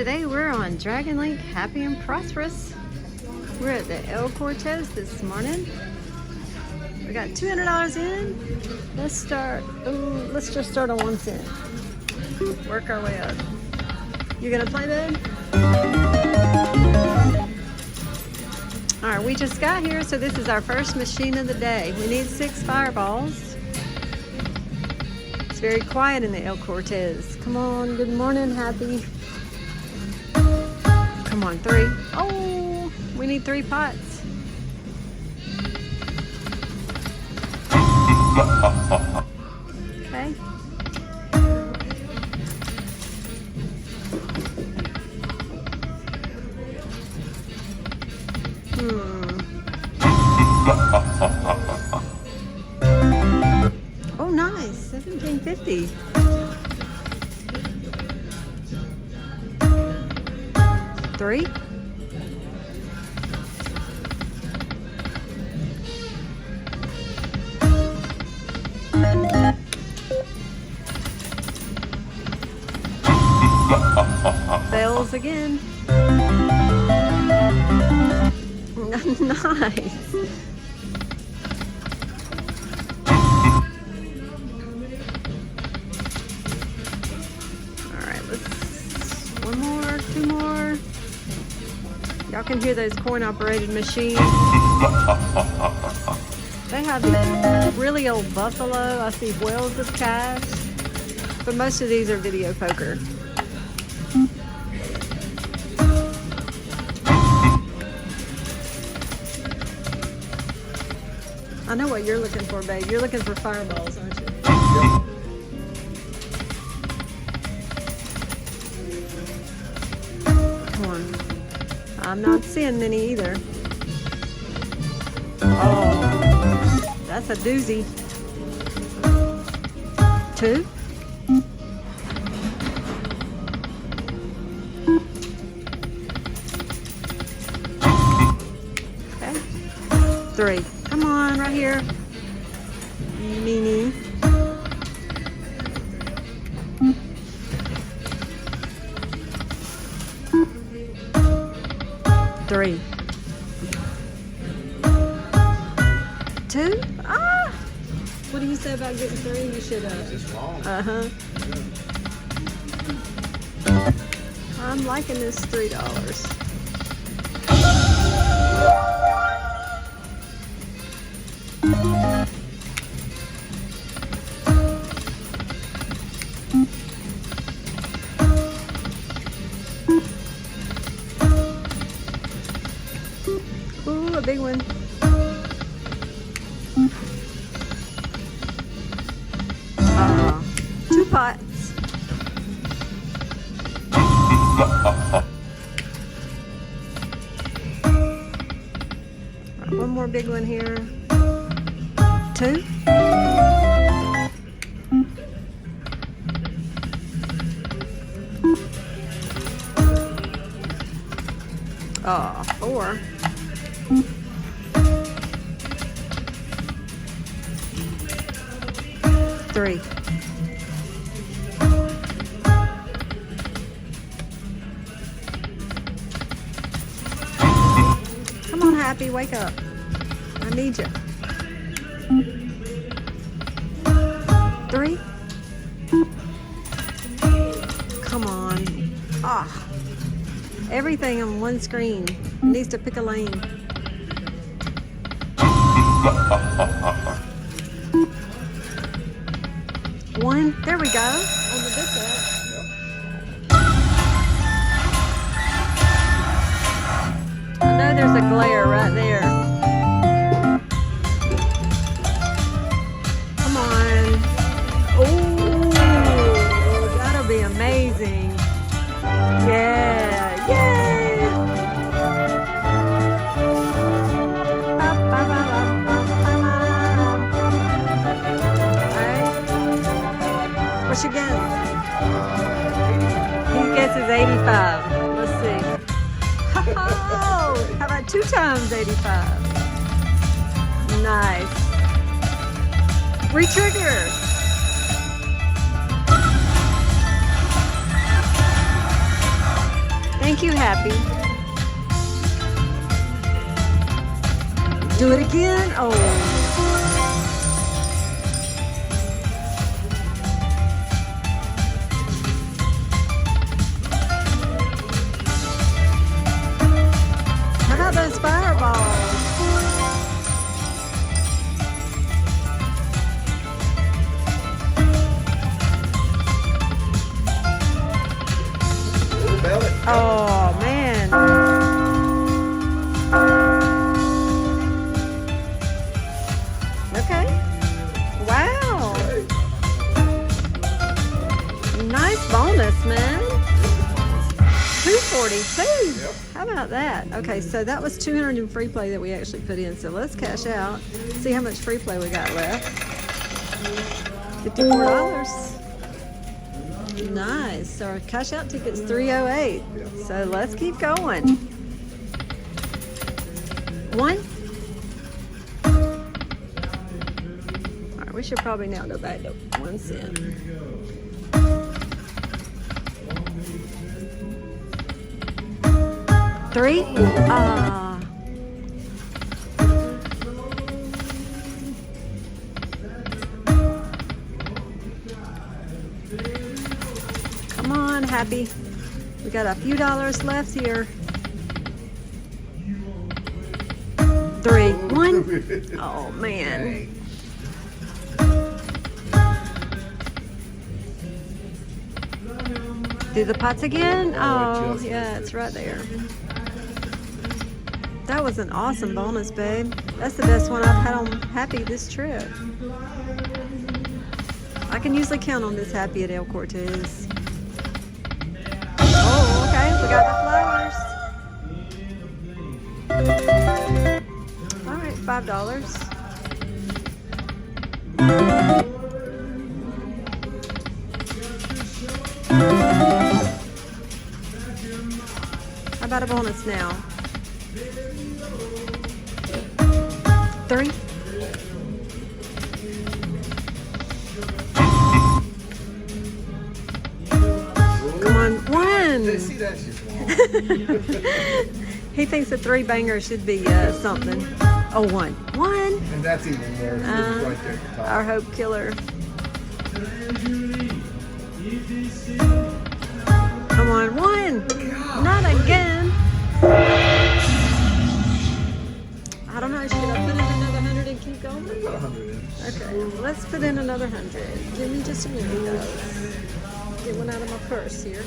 Today we're on Dragon Link Happy and Prosperous. We're at the El Cortez this morning. We got $200 in. Let's just start on 1 cent. Work our way up. You gonna play, babe? All right, we just got here, so this is our first machine of the day. We need 6 fireballs. It's very quiet in the El Cortez. Come on, good morning, Happy. Come on, 3. Oh, we need 3 pots. Okay. Oh, nice. 1750. Three. Bells again. Nice. All right, let's 1 more, 2 more. Y'all can hear those coin-operated machines. They have really old buffalo. I see whales of cash, but most of these are video poker. I know what you're looking for, babe. You're looking for fireballs, aren't you? Yep. Come on. I'm not seeing many either. Oh, that's a doozy. 2. Okay. 3. Come on, right here. Meanie. 3. 2. Ah! What do you say about getting 3? You should have. Uh-huh. I'm liking this $3. Ooh, a big one. Uh-huh. 2 pots. Right, 1 more big one here. 2. Oh, 4. 3. Come on, Happy, wake up. I need you. 3. Come on. Ah. Everything on 1 screen. It needs to pick a lane. 1. There we go. On the big set. I know there's a glare right there. Come on. Oh, that'll be amazing. Yeah. Yay. What's your guess? His guess is 85. Let's see. Oh, how about 2 times 85? Nice. Retrigger. Thank you, Happy. Do it again. Oh. How about those fireballs? Oh, man. Okay. Wow. Nice bonus, man. 242. Yep. How about that? Okay, so that was 200 in free play that we actually put in. So let's cash out. See how much free play we got left. $54. Nice. So our cash out ticket's 308. So let's keep going. One. All right, we should probably now go back to 1 cent. Three. Come on, Happy. We got a few dollars left here. 3, 1. Oh, man. Do the pots again? Oh, yeah, it's right there. That was an awesome bonus, babe. That's the best one I've had on Happy this trip. I can usually count on this Happy at El Cortez. Oh, okay, we got the flowers. All right, $5. How about a bonus now? 3. Come on, 1. He thinks a 3 banger should be something. Oh, 1. 1. And that's even more. Right there at the top. Our hope killer. Come on, 1. Not again. I don't know. Should I put in another 100 and keep going? Put 100 in. Okay, let's put in another 100. Give me just a minute, guys. Get one out of my purse here.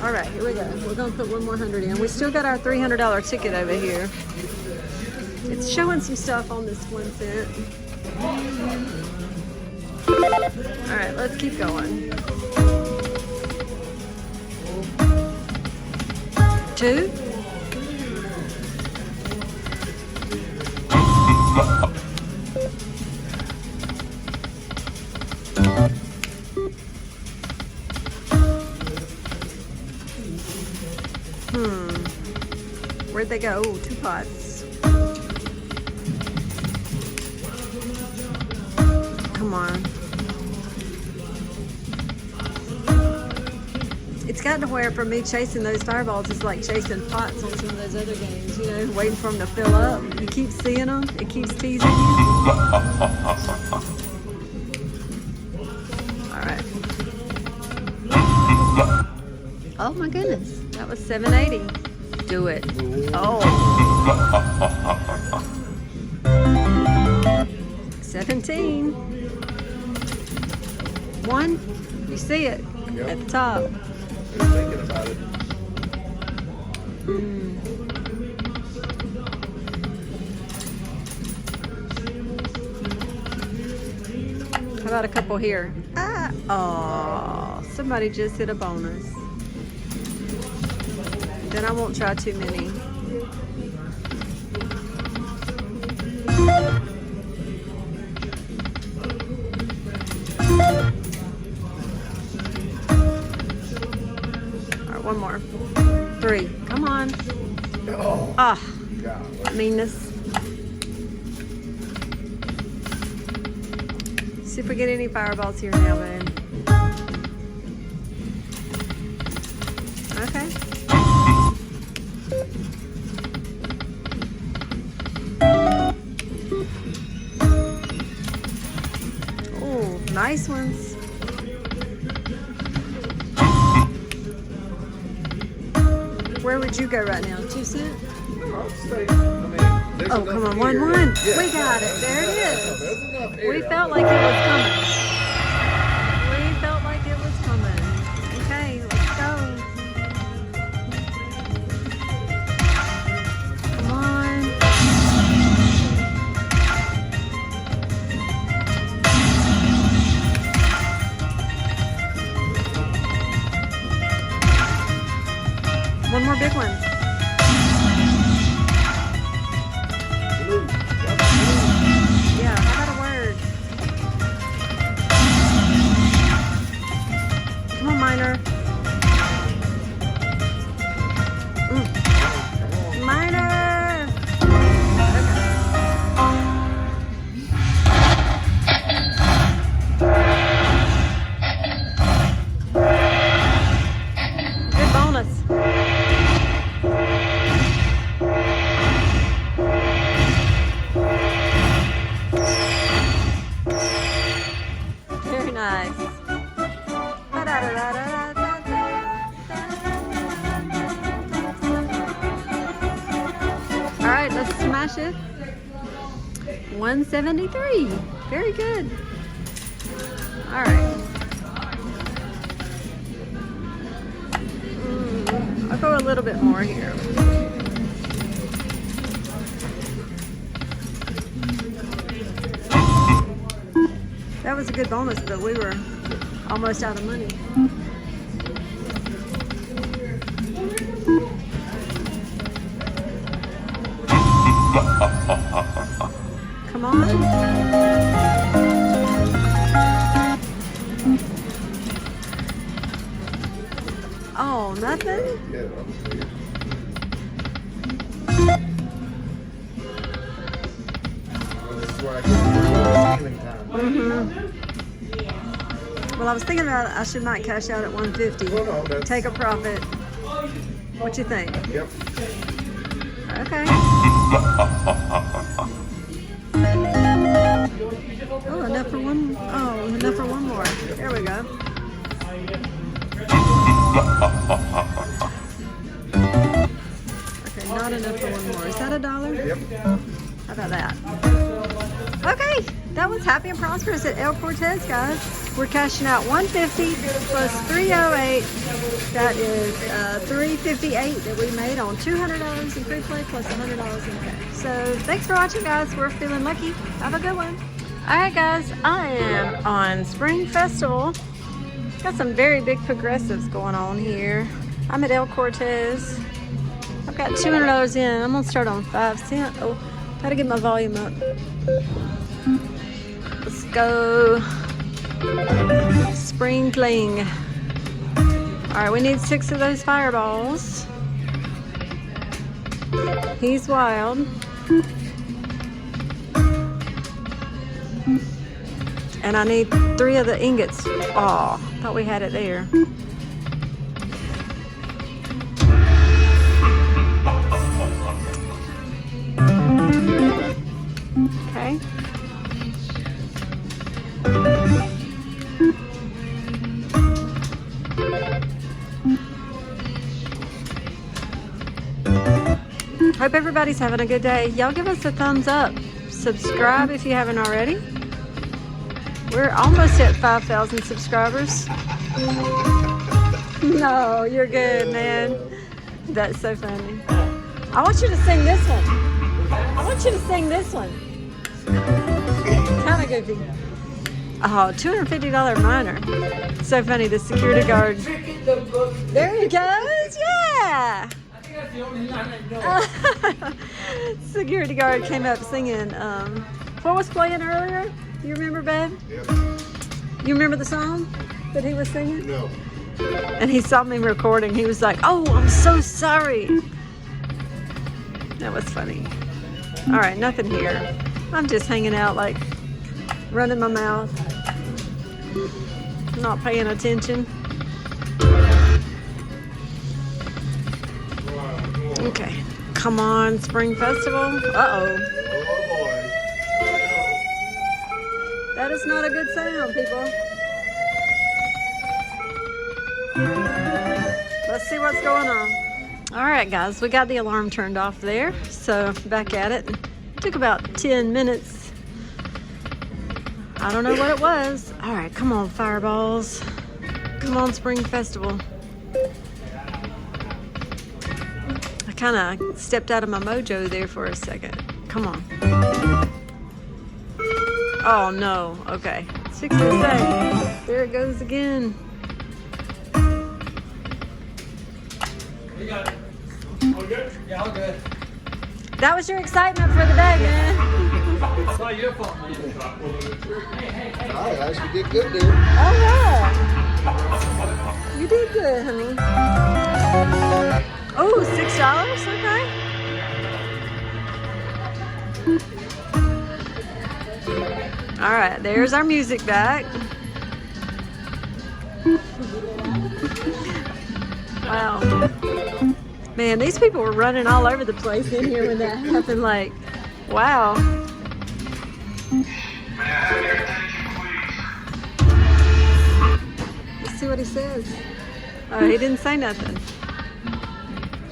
All right, here we go. We're gonna put one more 100 in. We still got our $300 ticket over here. It's showing some stuff on this 1 cent. All right, let's keep going. 2. Where'd they go? Oh, 2 pots. Come on. It's gotten to where for me chasing those fireballs is like chasing pots on some of those other games, you know, waiting for them to fill up. You keep seeing them, it keeps teasing you. All right. Oh my goodness, that was 780. Do it. Oh. 17. 1. You see it at the top. Just thinking about it. How about a couple here? Oh, somebody just hit a bonus. Then I won't try too many. All right, one more. 3. Come on. Oh. Ah, meanness. See if we get any fireballs here now, babe. Okay. Oh, nice ones. Where would you go right now? 2 cents? I'll say, I mean, there's Oh, enough come on, here. 1-1. Yeah. We got it. There it is. There's enough here. We felt like it was coming. We felt like it was coming. Okay, let's go. Come on. One more big one. Blue. Yeah, how about a word? Come on, Minor. Minor! Okay. Good bonus. Very nice. All right, let's smash it. 173. Very good. All right. I'll go a little bit more here. That was a good bonus, but we were almost out of money. Come on. Oh, nothing? Yeah, well, this is where I get feeling time. Well, I was thinking about I should not cash out at 150. Well, no, that's- Take a profit. What you think? Yep. Okay. Oh, enough for one. Oh, enough for one more. There we go. Okay, not enough for one more. Is that $1? Yep. How about that? Okay, that was Happy and Prosperous at El Cortez, guys. We're cashing out 150 plus 308. That is 358 that we made on $200 in pre-play plus $100 in cash. So thanks for watching, guys. We're feeling lucky. Have a good one. All right, guys. I am on Spring Festival. Got some very big progressives going on here. I'm at El Cortez. I've got $200 in. I'm gonna start on 5 cents. Oh, gotta get my volume up. Let's go. Sprinkling. All right, we need 6 of those fireballs. He's wild. And I need 3 of the ingots. Oh, thought we had it there. Okay. Hope everybody's having a good day. Y'all give us a thumbs up. Subscribe if you haven't already. We're almost at 5,000 subscribers. No, you're good, man. That's so funny. I want you to sing this one. I want you to sing this one. Kind of goofy. Oh, $250 minor. So funny, the security guard. There he goes, yeah. Security guard came up singing. What was playing earlier? You remember, babe? Yep. You remember the song that he was singing? No. And he saw me recording. He was like, "Oh, I'm so sorry." That was funny. All right, nothing here. I'm just hanging out, like running my mouth, not paying attention. Okay. Come on, Spring Festival. Uh-oh. Oh boy. That is not a good sound, people. Let's see what's going on. All right, guys, we got the alarm turned off there. So back at it. Took about 10 minutes. I don't know what it was. All right, come on, fireballs. Come on, Spring Festival. I kind of stepped out of my mojo there for a second. Come on. Oh, no. Okay. 6 seconds. There it goes again. You got it. All good? Yeah, all good. That was your excitement for the day, man. It's not your fault, man. Alright, guys, you did good there. Oh, yeah. You did good, honey. Oh, $6? Okay. All right, there's our music back. Wow. Man, these people were running all over the place in here when that happened. Like, wow. Let's see what he says. Oh, he didn't say nothing.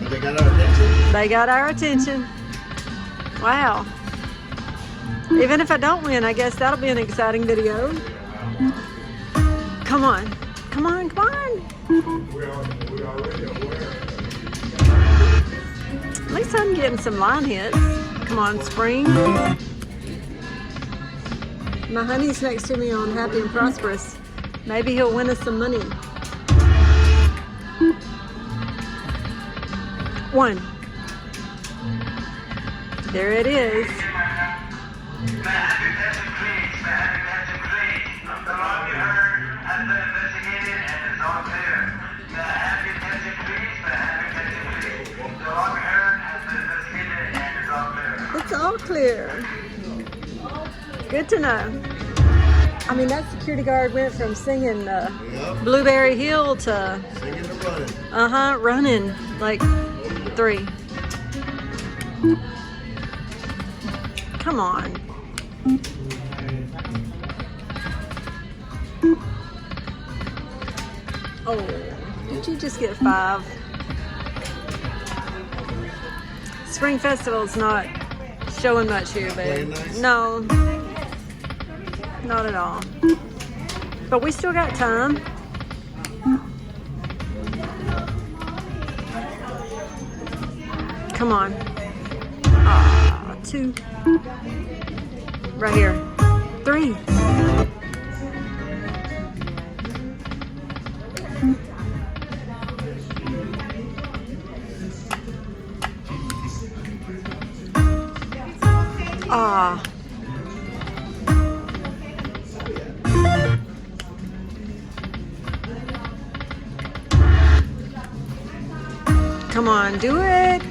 They got our attention. They got our attention. Wow. Even if I don't win, I guess that'll be an exciting video. Come on. Come on, come on. At least I'm getting some line hits. Come on, Spring. My honey's next to me on Happy and Prosperous. Maybe he'll win us some money. 1. There it is. It's all clear. Good to know. I mean, that security guard went from singing Blueberry Hill to Singing and running. running like 3. Come on. Oh, did you just get 5? Spring Festival's not showing much here, babe. Nice? No, not at all. But we still got time. Come on. 2. Right here. 3. Come on, do it.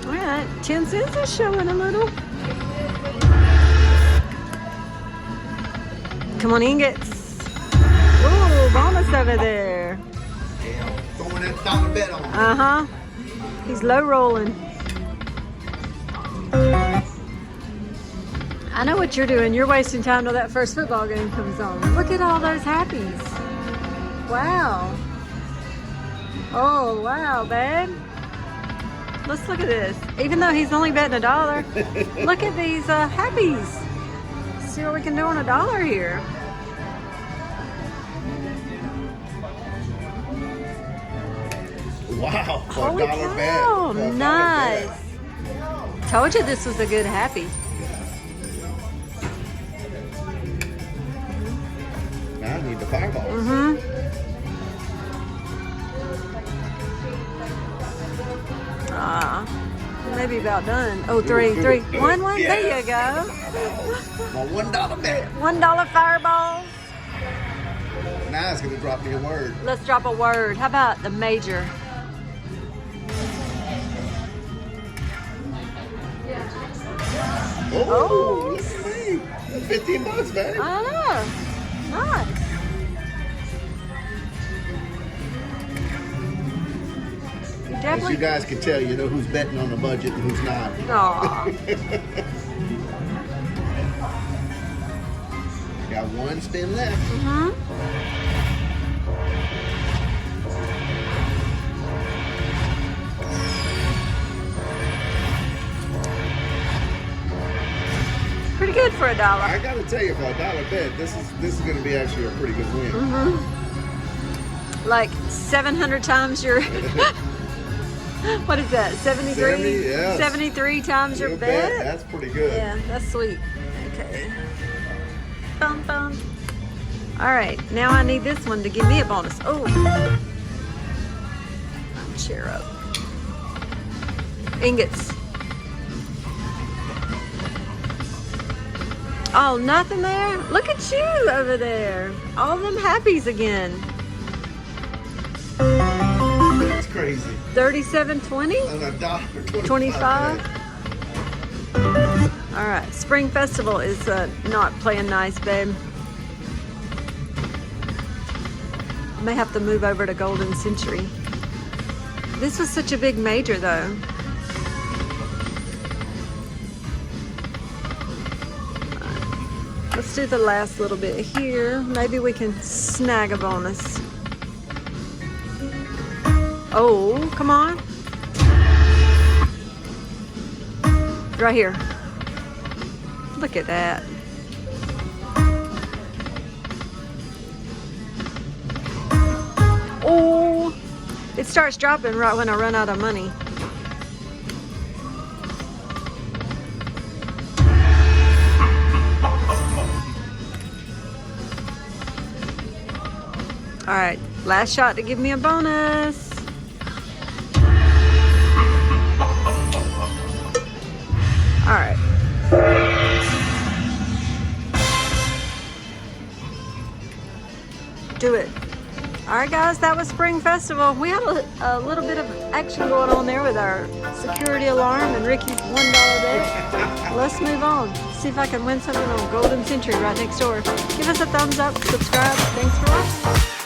All right, 10 cents is showing a little. Come on, ingots. Ooh, bonus over there. Yeah, throwing that dollar bet on. Uh-huh. He's low rolling. I know what you're doing. You're wasting time till that first football game comes on. Look at all those happies. Wow. Oh, wow, babe. Let's look at this. Even though he's only betting $1, look at these happies. See what we can do on $1 here. Wow, for Holy a dollar bet. cow, For a dollar nice. bet. Told you this was a good happy. Now I need the fireball. Mm-hmm. Maybe about done. Oh, 3. 1. Yeah. There you go. My $1 bet. $1 fireballs. Now it's gonna drop me a word. Let's drop a word. How about the major? Oh, look at me. $15, babe. I don't know. Nice. You As definitely. you guys can tell, you know who's betting on the budget and who's not. Aw. Got one spin left. Mm-hmm. Pretty good for $1. I gotta tell you, for $1 bet, this is gonna be actually a pretty good win. Mm-hmm. Like 700 times your. What is that? 73? 70, yes. 73 times your Good bet? That's pretty good. Yeah, that's sweet. Okay. Bum, bum. All right, now I need this one to give me a bonus. Oh. Cheer up. Ingots. Oh, nothing there? Look at you over there. All them happies again. That's crazy. 37.20? On $1.25. 25. All right, Spring Festival is not playing nice, babe. I may have to move over to Golden Century. This was such a big major, though. Let's do the last little bit here. Maybe we can snag a bonus. Oh, come on. Right here. Look at that. Oh, it starts dropping right when I run out of money. All right, last shot to give me a bonus. All right. Do it. All right, guys, that was Spring Festival. We had a little bit of action going on there with our security alarm and Ricky's $1 bet. Let's move on. See if I can win something on Golden Century right next door. Give us a thumbs up, subscribe. Thanks for watching.